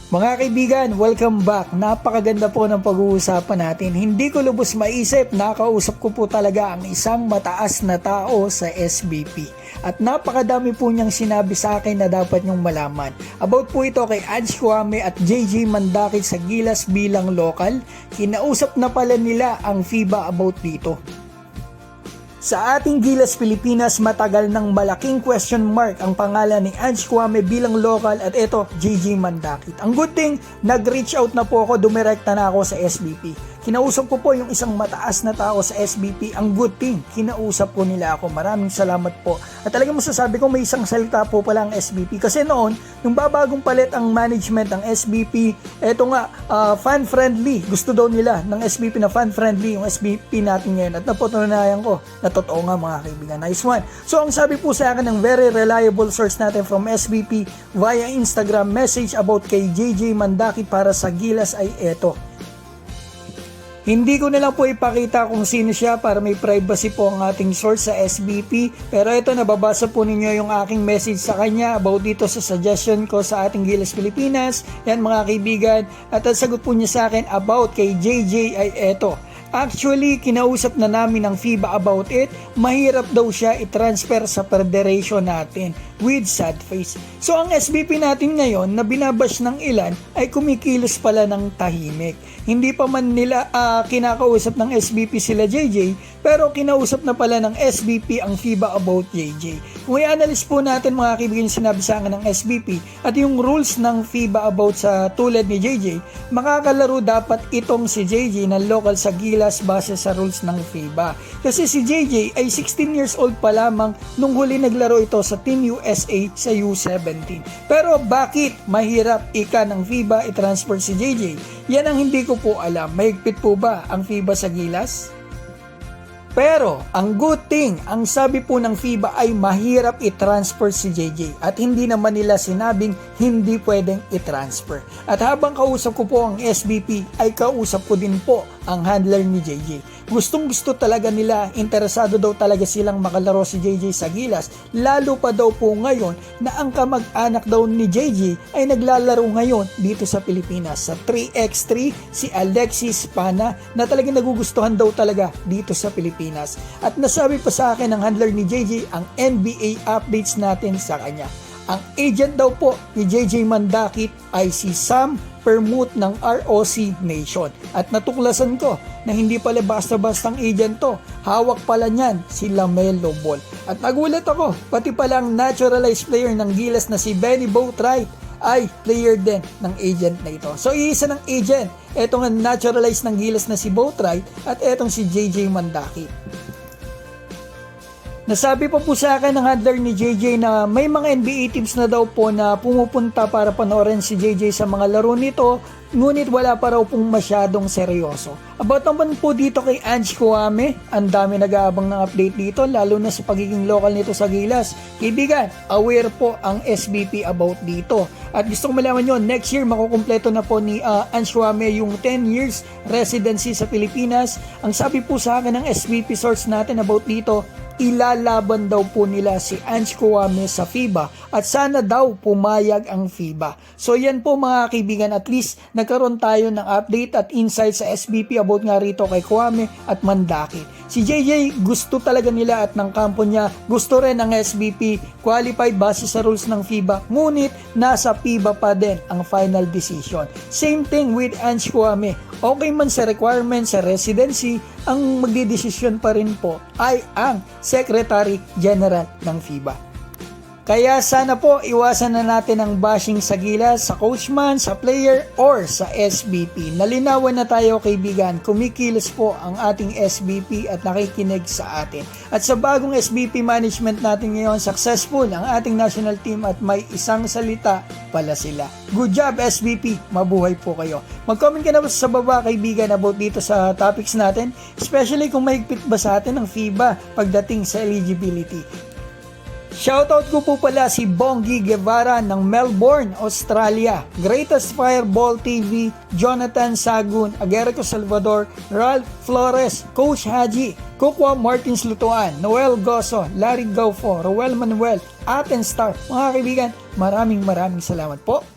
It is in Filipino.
Mga kaibigan, welcome back. Napakaganda po ng pag-uusapan natin. Hindi ko lubos maisip, nakausap ko po talaga ang isang mataas na tao sa SBP. At napakadami po niyang sinabi sa akin na dapat niyong malaman. About po ito kay Ange Kwame at JJ Mandakit sa Gilas bilang lokal. Kinausap na pala nila ang FIBA about dito. Sa ating Gilas Pilipinas, matagal ng malaking question mark ang pangalan ni Ange Kwame bilang local at ito, JJ Mandakit. Ang good thing, nag-reach out na po ako, dumirekta na ako sa SBP. Kinausap ko po yung isang mataas na tao sa SBP. Ang good thing, kinausap po nila ako. Maraming salamat po. At talagang masasabi ko may isang salita po pala ang SBP. Kasi noon, nung babagong palit ang management ng SBP, eto nga, fan-friendly. Gusto daw nila ng SBP na fan-friendly yung SBP natin ngayon. At napatunayan ko na totoo nga mga kaibigan. Nice one. So ang sabi po sa akin ng very reliable source natin from SBP via Instagram message about kay JJ Mandakit para sa Gilas ay eto. Hindi ko na lang po ipakita kung sino siya para may privacy po ang ating source sa SBP. Pero ito, nababasa po ninyo yung aking message sa kanya about dito sa suggestion ko sa ating Gilas Pilipinas. Yan mga kaibigan. At ang sagot po niya sa akin about kay JJ ay eto. Actually, kinausap na namin ng FIBA about it. Mahirap daw siya i-transfer sa federation natin with sad face. So ang SBP natin ngayon na binabash ng ilan ay kumikilos pala ng tahimik. Hindi pa man nila kinakausap ng SBP sila JJ, pero kinausap na pala ng SBP ang FIBA about JJ. Kung i-analyze po natin mga kaibigan yung sinabi sa akin ng SBP at yung rules ng FIBA about sa tulad ni JJ, makakalaro dapat itong si JJ na local sa Gilas base sa rules ng FIBA. Kasi si JJ ay 16 years old pa lamang nung huli naglaro ito sa Team USA sa U17. Pero bakit mahirap ng FIBA i-transfer si JJ? Yan ang hindi ko po alam. Mahigpit po ba ang FIBA sa Gilas? Pero, ang good thing, ang sabi po ng FIBA ay mahirap i-transfer si JJ at hindi naman nila sinabing hindi pwedeng i-transfer. At habang kausap ko po ang SBP, ay kausap ko din po ang handler ni JJ. Gustong gusto talaga nila, interesado daw talaga silang makalaro si JJ sa Gilas, lalo pa daw po ngayon na ang kamag-anak daw ni JJ ay naglalaro ngayon dito sa Pilipinas sa 3x3 si Alexis Pana na talagang nagugustuhan daw talaga dito sa Pilipinas. At nasabi pa sa akin ng handler ni JJ ang NBA updates natin sa kanya. Ang agent daw po ni JJ Mandakit ay si Sam Permut ng ROC Nation. At natuklasan ko na hindi pala basta-bastang agent to. Hawak pala niyan si LaMelo Ball. At nagulat ako, pati palang naturalized player ng Gilas na si Benny Boatwright ay player din ng agent na ito. So iisa ng agent, etong naturalized ng Gilas na si Boatwright at etong si JJ Mandakit. Nasabi pa po sa akin ng handler ni JJ na may mga NBA teams na daw po na pumupunta para panoorin si JJ sa mga laro nito, ngunit wala pa raw pong masyadong seryoso. About naman po dito kay Ange Kwame, ang dami nag-aabang ng update dito lalo na sa pagiging local nito sa Gilas. Kaibigan, aware po ang SBP about dito. At gusto ko malaman nyo, next year makukumpleto na po ni Ange Kwame yung 10 years residency sa Pilipinas. Ang sabi po sa akin ng SBP source natin about dito, ilalaban daw po nila si Ange Kwame sa FIBA at sana daw pumayag ang FIBA. So yan po mga kaibigan, at least nagkaroon tayo ng update at insight sa SBP about nga rito kay Kwame at Mandakit. Si JJ gusto talaga nila at ng kampo niya gusto rin ang SBP, qualified base sa rules ng FIBA, ngunit nasa FIBA pa din ang final decision. Same thing with Ange Kwame. Okay man sa requirements sa residency, ang magdidesisyon pa rin po ay ang Secretary General ng FIBA. Kaya sana po iwasan na natin ang bashing sa Gilas, sa coach man, sa player, or sa SBP. Nalinawan na tayo kaibigan, kumikilos po ang ating SBP at nakikinig sa atin. At sa bagong SBP management natin ngayon, successful ang ating national team at may isang salita pala sila. Good job SBP, mabuhay po kayo. Mag-comment ka na sa baba kaibigan about dito sa topics natin, especially kung mahigpit ba sa atin ang FIBA pagdating sa eligibility. Shoutout ko po pala si Bongi Guevara ng Melbourne, Australia, Greatest Fireball TV, Jonathan Sagun, Agerico Salvador, Ralph Flores, Coach Haji, Kukwa Martins Lutuan, Noel Goso, Larry Gaufo, Roel Manuel, Aten Star. Mga kaibigan, maraming salamat po.